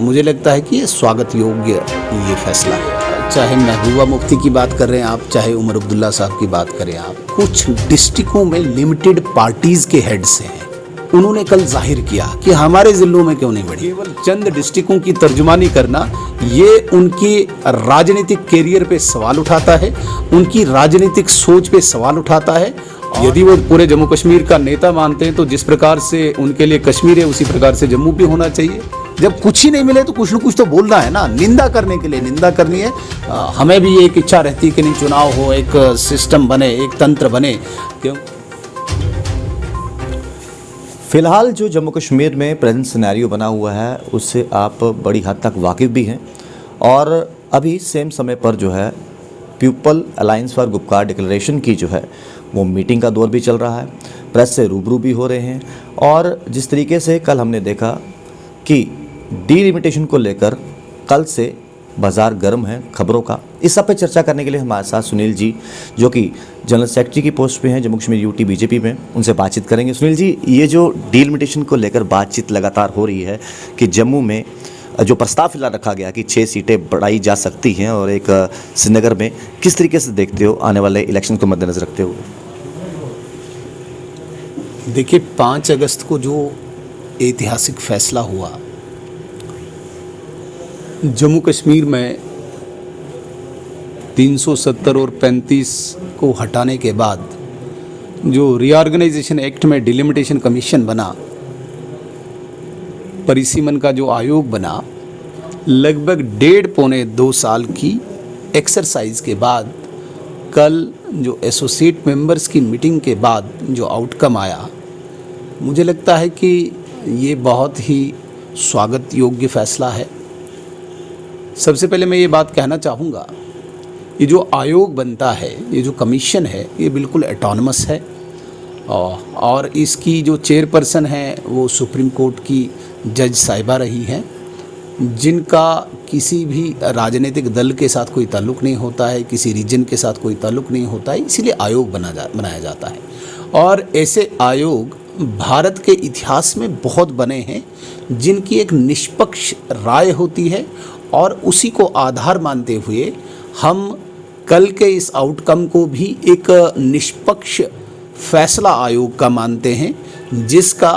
मुझे लगता है कि ये स्वागत योग्य ये फैसला है। चाहे महबूबा मुफ्ती की बात कर रहे हैं आप, चाहे उमर अब्दुल्ला साहब की बात करें आप, कुछ डिस्ट्रिक्टों में लिमिटेड पार्टीज के हेड्स हैं, उन्होंने कल जाहिर किया कि हमारे जिलों में क्यों नहीं बढ़ी। केवल चंद डिस्ट्रिक्टों की तर्जुमानी करना ये उनकी राजनीतिक कैरियर पे सवाल उठाता है, उनकी राजनीतिक सोच पे सवाल उठाता है। यदि वो पूरे जम्मू कश्मीर का नेता मानते हैं तो जिस प्रकार से उनके लिए कश्मीर है उसी प्रकार से जम्मू भी होना चाहिए। जब कुछ ही नहीं मिले तो कुछ न कुछ तो बोलना है ना, निंदा करने के लिए निंदा करनी है। हमें भी एक इच्छा रहती है कि नहीं चुनाव हो, एक सिस्टम बने, एक तंत्र बने। क्यों फिलहाल जो जम्मू कश्मीर में प्रेजेंट सिनेरियो बना हुआ है उससे आप बड़ी हद तक वाकिफ़ भी हैं, और अभी सेम समय पर जो है people alliance for Gupkar declaration की जो है वो मीटिंग का दौर भी चल रहा है, प्रेस से रूबरू भी हो रहे हैं। और जिस तरीके से कल हमने देखा कि डीलिमिटेशन को लेकर कल से बाज़ार गर्म है खबरों का, इस सब पे चर्चा करने के लिए हमारे साथ सुनील जी जो कि जनरल सेक्रेटरी की पोस्ट पे हैं जम्मू कश्मीर यूटी बीजेपी में, उनसे बातचीत करेंगे। सुनील जी, ये जो डीलिमिटेशन को लेकर बातचीत लगातार हो रही है कि जम्मू में जो प्रस्ताव फिलहाल रखा गया कि 6 सीटें बढ़ाई जा सकती हैं और एक श्रीनगर में, किस तरीके से देखते हो आने वाले इलेक्शन को मद्देनजर रखते हुए? देखिए, 5 अगस्त को जो ऐतिहासिक फैसला हुआ जम्मू कश्मीर में 370 और 35 को हटाने के बाद जो रीऑर्गेनाइजेशन एक्ट में डिलिमिटेशन कमीशन बना, परिसीमन का जो आयोग बना, लगभग 1.5-2 साल की एक्सरसाइज के बाद कल जो एसोसिएट मेंबर्स की मीटिंग के बाद जो आउटकम आया, मुझे लगता है कि ये बहुत ही स्वागत योग्य फैसला है। सबसे पहले मैं ये बात कहना चाहूँगा, ये जो आयोग बनता है, ये जो कमीशन है, ये बिल्कुल एटॉनमस है और इसकी जो चेयरपर्सन है वो सुप्रीम कोर्ट की जज साहिबा रही हैं, जिनका किसी भी राजनीतिक दल के साथ कोई ताल्लुक़ नहीं होता है, किसी रीजन के साथ कोई ताल्लुक़ नहीं होता है, इसीलिए आयोग बनाया जाता है। और ऐसे आयोग भारत के इतिहास में बहुत बने हैं जिनकी एक निष्पक्ष राय होती है, और उसी को आधार मानते हुए हम कल के इस आउटकम को भी एक निष्पक्ष फैसला आयोग का मानते हैं, जिसका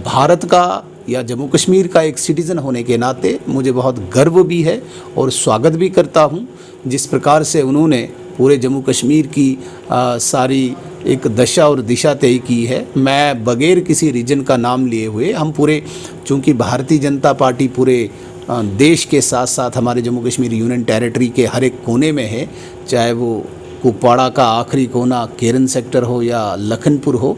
भारत का या जम्मू कश्मीर का एक सिटीज़न होने के नाते मुझे बहुत गर्व भी है और स्वागत भी करता हूं। जिस प्रकार से उन्होंने पूरे जम्मू कश्मीर की सारी एक दशा और दिशा तय की है, मैं बगैर किसी रीजन का नाम लिए हुए, हम पूरे, चूँकि भारतीय जनता पार्टी पूरे देश के साथ साथ हमारे जम्मू कश्मीर यूनियन टेरिटरी के हर एक कोने में है, चाहे वो कुपवाड़ा का आखिरी कोना केरन सेक्टर हो या लखनपुर हो,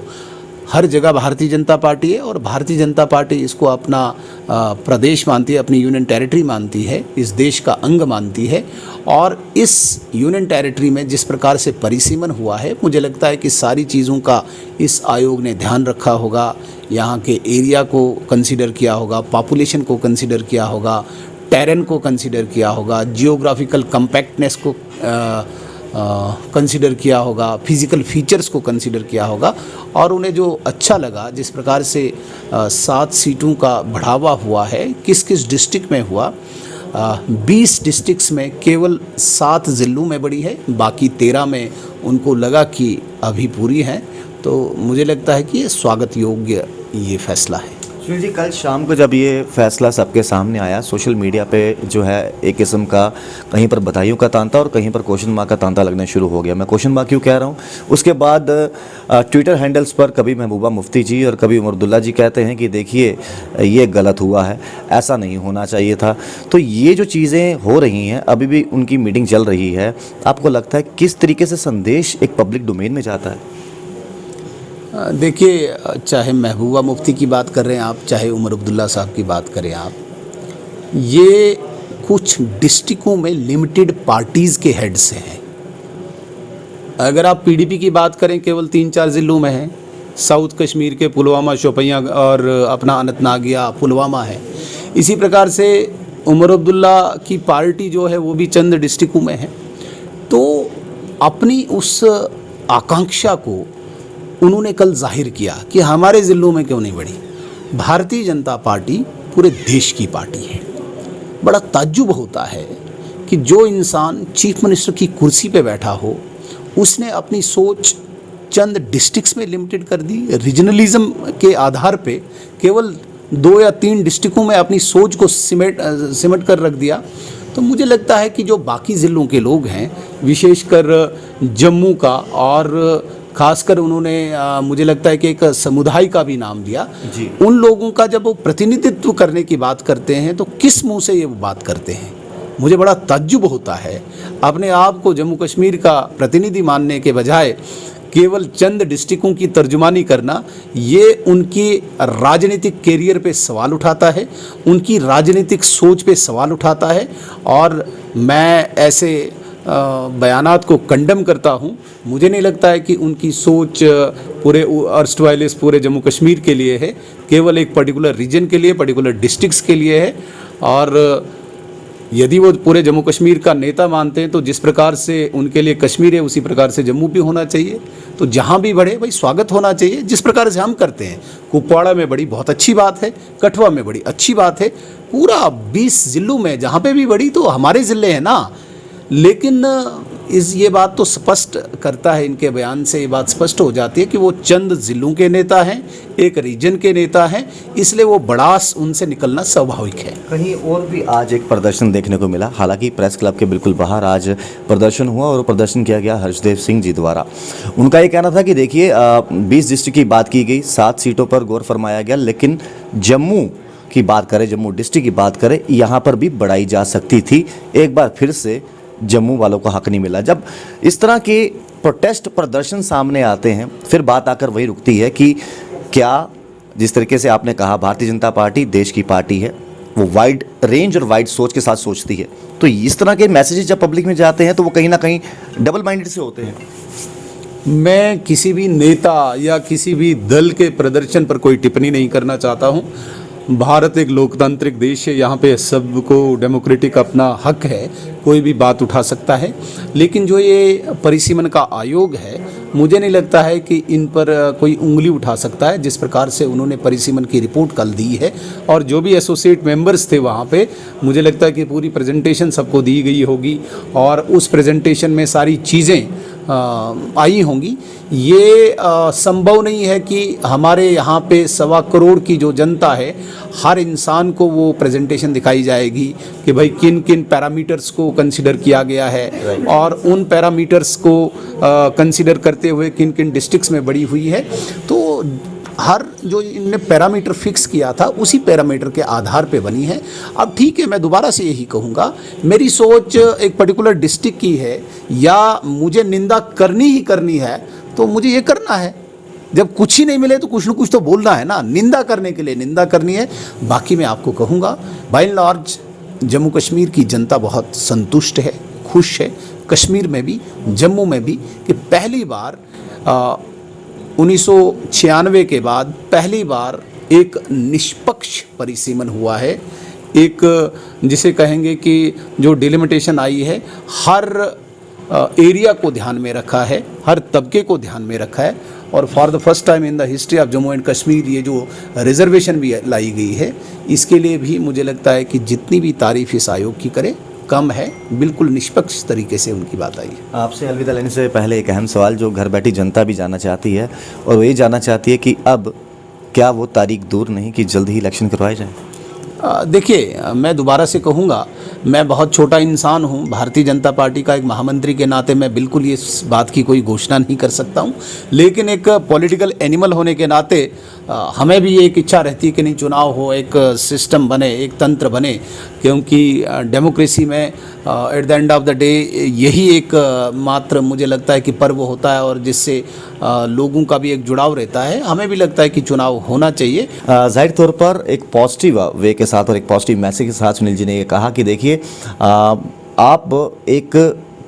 हर जगह भारतीय जनता पार्टी है और भारतीय जनता पार्टी इसको अपना प्रदेश मानती है, अपनी यूनियन टेरिटरी मानती है, इस देश का अंग मानती है। और इस यूनियन टेरिटरी में जिस प्रकार से परिसीमन हुआ है, मुझे लगता है कि सारी चीज़ों का इस आयोग ने ध्यान रखा होगा। यहाँ के एरिया को कंसीडर किया होगा, पॉपुलेशन को कंसीडर किया होगा, टेरेन को कंसीडर किया होगा, जियोग्राफिकल कम्पैक्टनेस को कंसीडर किया होगा, फिज़िकल फीचर्स को कंसीडर किया होगा। और उन्हें जो अच्छा लगा, जिस प्रकार से 7 सीटों का बढ़ावा हुआ है, किस किस डिस्ट्रिक्ट में हुआ, 20 डिस्ट्रिक्ट्स में केवल 7 ज़िलों में बढ़ी है, बाकी 13 में उनको लगा कि अभी पूरी हैं। तो मुझे लगता है कि ये स्वागत योग्य ये फैसला है। सुनील जी, कल शाम को जब ये फैसला सबके सामने आया, सोशल मीडिया पे जो है एक किस्म का कहीं पर बधाइयों का तांता और कहीं पर क्वेश्चन मार्क का तांता लगना शुरू हो गया। मैं क्वेश्चन मार्क क्यों कह रहा हूँ, उसके बाद ट्विटर हैंडल्स पर कभी महबूबा मुफ्ती जी और कभी उमर अब्दुल्ला जी कहते हैं कि देखिए ये गलत हुआ है, ऐसा नहीं होना चाहिए था। तो ये जो चीज़ें हो रही हैं, अभी भी उनकी मीटिंग चल रही है, आपको लगता है किस तरीके से संदेश एक पब्लिक डोमेन में जाता है? देखिए, चाहे महबूबा मुफ्ती की बात कर रहे हैं आप, चाहे उमर अब्दुल्ला साहब की बात करें आप, ये कुछ डिस्ट्रिक्टों में लिमिटेड पार्टीज़ के हेड्स हैं। अगर आप पीडीपी की बात करें, केवल 3-4 ज़िलों में है, साउथ कश्मीर के पुलवामा, शोपियां और अपना अनंतनाग या पुलवामा है। इसी प्रकार से उमर अब्दुल्ला की पार्टी जो है वो भी चंद डिस्ट्रिक्टों में है। तो अपनी उस आकांक्षा को उन्होंने कल जाहिर किया कि हमारे ज़िलों में क्यों नहीं बढ़ी। भारतीय जनता पार्टी पूरे देश की पार्टी है बड़ा ताज्जुब होता है कि जो इंसान चीफ मिनिस्टर की कुर्सी पे बैठा हो, उसने अपनी सोच चंद डिस्ट्रिक्ट्स में लिमिटेड कर दी, रीजनलिज्म के आधार पे केवल 2 या 3 डिस्ट्रिक्टों में अपनी सोच को सिमट कर रख दिया। तो मुझे लगता है कि जो बाकी ज़िलों के लोग हैं, विशेषकर जम्मू का, और खासकर उन्होंने मुझे लगता है कि एक समुदाय का भी नाम दिया जी। उन लोगों का जब वो प्रतिनिधित्व करने की बात करते हैं तो किस मुंह से ये वो बात करते हैं, मुझे बड़ा ताज्जुब होता है। अपने आप को जम्मू कश्मीर का प्रतिनिधि मानने के बजाय केवल चंद डिस्ट्रिक्टों की तर्जुमानी करना, ये उनकी राजनीतिक कैरियर पे सवाल उठाता है, उनकी राजनीतिक सोच पे सवाल उठाता है। और मैं ऐसे बयानात को कंडम करता हूँ। मुझे नहीं लगता है कि उनकी सोच पूरे अर्स्टवाइलिस पूरे जम्मू कश्मीर के लिए है, केवल एक पर्टिकुलर रीजन के लिए, पर्टिकुलर डिस्ट्रिक्ट्स के लिए है। और यदि वो पूरे जम्मू कश्मीर का नेता मानते हैं तो जिस प्रकार से उनके लिए कश्मीर है उसी प्रकार से जम्मू भी होना चाहिए। तो जहाँ भी बढ़े भाई स्वागत होना चाहिए, जिस प्रकार से हम करते हैं। कुपवाड़ा में बड़ी बहुत अच्छी बात है, कठुआ में बड़ी अच्छी बात है, पूरा 20 ज़िलों में जहाँ पे भी बड़ी तो हमारे ज़िले हैं ना। लेकिन ये बात तो स्पष्ट करता है, इनके बयान से ये बात स्पष्ट हो जाती है कि वो चंद ज़िलों के नेता हैं, एक रीजन के नेता हैं, इसलिए वो बड़ास उनसे निकलना स्वाभाविक है। कहीं और भी आज एक प्रदर्शन देखने को मिला, हालांकि प्रेस क्लब के बिल्कुल बाहर आज प्रदर्शन हुआ और प्रदर्शन किया गया हर्षदेव सिंह जी द्वारा। उनका ये कहना था कि देखिए 20 डिस्ट्रिक्ट की बात की गई, 7 सीटों पर गौर फरमाया गया, लेकिन जम्मू की बात करें, जम्मू डिस्ट्रिक्ट की बात करें, यहाँ पर भी बढ़ाई जा सकती थी। एक बार फिर से जम्मू वालों को हक नहीं मिला। जब इस तरह के प्रोटेस्ट प्रदर्शन सामने आते हैं, फिर बात आकर वही रुकती है कि क्या जिस तरीके से आपने कहा भारतीय जनता पार्टी देश की पार्टी है, वो वाइड रेंज और वाइड सोच के साथ सोचती है, तो इस तरह के मैसेजेस जब पब्लिक में जाते हैं तो वो कहीं ना कहीं डबल माइंडेड से होते हैं। मैं किसी भी नेता या किसी भी दल के प्रदर्शन पर कोई टिप्पणी नहीं करना चाहता हूँ। भारत एक लोकतांत्रिक देश है, यहाँ पे सबको डेमोक्रेटिक अपना हक है, कोई भी बात उठा सकता है। लेकिन जो ये परिसीमन का आयोग है, मुझे नहीं लगता है कि इन पर कोई उंगली उठा सकता है। जिस प्रकार से उन्होंने परिसीमन की रिपोर्ट कल दी है और जो भी एसोसिएट मेंबर्स थे वहाँ पे, मुझे लगता है कि पूरी प्रेजेंटेशन सबको दी गई होगी और उस प्रेजेंटेशन में सारी चीज़ें आई होंगी। ये संभव नहीं है कि हमारे यहाँ पे 1.25 करोड़ की जो जनता है, हर इंसान को वो प्रेजेंटेशन दिखाई जाएगी कि भाई किन किन पैरामीटर्स को कंसीडर किया गया है और उन पैरामीटर्स को कंसीडर करते हुए किन किन डिस्ट्रिक्ट्स में बढ़ी हुई है। तो हर जो इनने पैरामीटर फिक्स किया था उसी पैरामीटर के आधार पे बनी है। अब ठीक है, मैं दोबारा से यही कहूँगा, मेरी सोच एक पर्टिकुलर डिस्ट्रिक्ट की है या मुझे निंदा करनी ही करनी है तो मुझे ये करना है। जब कुछ ही नहीं मिले तो कुछ न कुछ तो बोलना है ना। निंदा करने के लिए निंदा करनी है। बाकी मैं आपको कहूँगा, by and large Jammu Kashmir की जनता बहुत संतुष्ट है, खुश है, कश्मीर में भी जम्मू में भी, कि पहली बार 1996 के बाद पहली बार एक निष्पक्ष परिसीमन हुआ है। एक जिसे कहेंगे कि जो डिलिमिटेशन आई है, हर एरिया को ध्यान में रखा है, हर तबके को ध्यान में रखा है। और for the first time in the history of Jammu and Kashmir ये जो रिजर्वेशन भी लाई गई है, इसके लिए भी मुझे लगता है कि जितनी भी तारीफ इस आयोग की करे कम है। बिल्कुल निष्पक्ष तरीके से उनकी बात आई है। आपसे अलविदा लेने से पहले एक अहम सवाल जो घर बैठी जनता भी जानना चाहती है, और वो ये जानना चाहती है कि अब क्या वो तारीख दूर नहीं कि जल्द ही इलेक्शन करवाए जाएँ? देखिए, मैं दोबारा से कहूँगा, मैं बहुत छोटा इंसान हूँ। भारतीय जनता पार्टी का एक महामंत्री के नाते मैं बिल्कुल ये इस बात की कोई घोषणा नहीं कर सकता हूँ। लेकिन एक पॉलिटिकल एनिमल होने के नाते हमें भी एक इच्छा रहती है कि नहीं, चुनाव हो, एक सिस्टम बने, एक तंत्र बने, क्योंकि डेमोक्रेसी में at the end of the day यही एक मात्र मुझे लगता है कि पर्व होता है और जिससे लोगों का भी एक जुड़ाव रहता है। हमें भी लगता है कि चुनाव होना चाहिए। जाहिर तौर पर एक पॉजिटिव वे के साथ और एक पॉजिटिव मैसेज के साथ सुनील जी ने ये कहा कि देखिए आप एक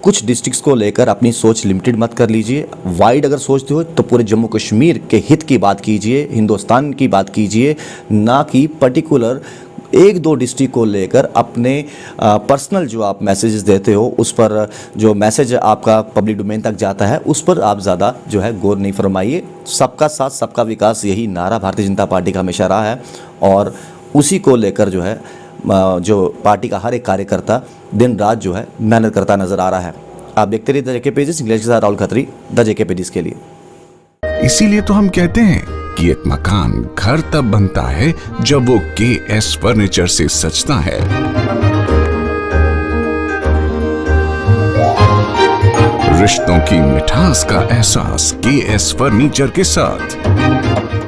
कुछ डिस्ट्रिक्ट्स को लेकर अपनी सोच लिमिटेड मत कर लीजिए, वाइड अगर सोचते हो तो पूरे जम्मू कश्मीर के हित की बात कीजिए, हिंदुस्तान की बात कीजिए, ना कि पर्टिकुलर 1-2 डिस्ट्रिक्ट को लेकर अपने पर्सनल जो आप मैसेजेस देते हो उस पर, जो मैसेज आपका पब्लिक डोमेन तक जाता है उस पर आप ज़्यादा जो है गौर नहीं फरमाइए। सबका साथ सबका विकास, यही नारा भारतीय जनता पार्टी का हमेशा रहा है और उसी को लेकर जो है जो पार्टी का हर एक कार्यकर्ता दिन रात जो है मेहनत करता नजर आ रहा है। आप देखते रहिए द जेके पेजेस, इंग्लिश के साथ Rahul Khatri, the JK pages के लिए। इसीलिए तो हम कहते हैं कि एक मकान घर तब बनता है जब वो KS फर्नीचर से सजता है। रिश्तों की मिठास का एहसास KS फर्नीचर के साथ।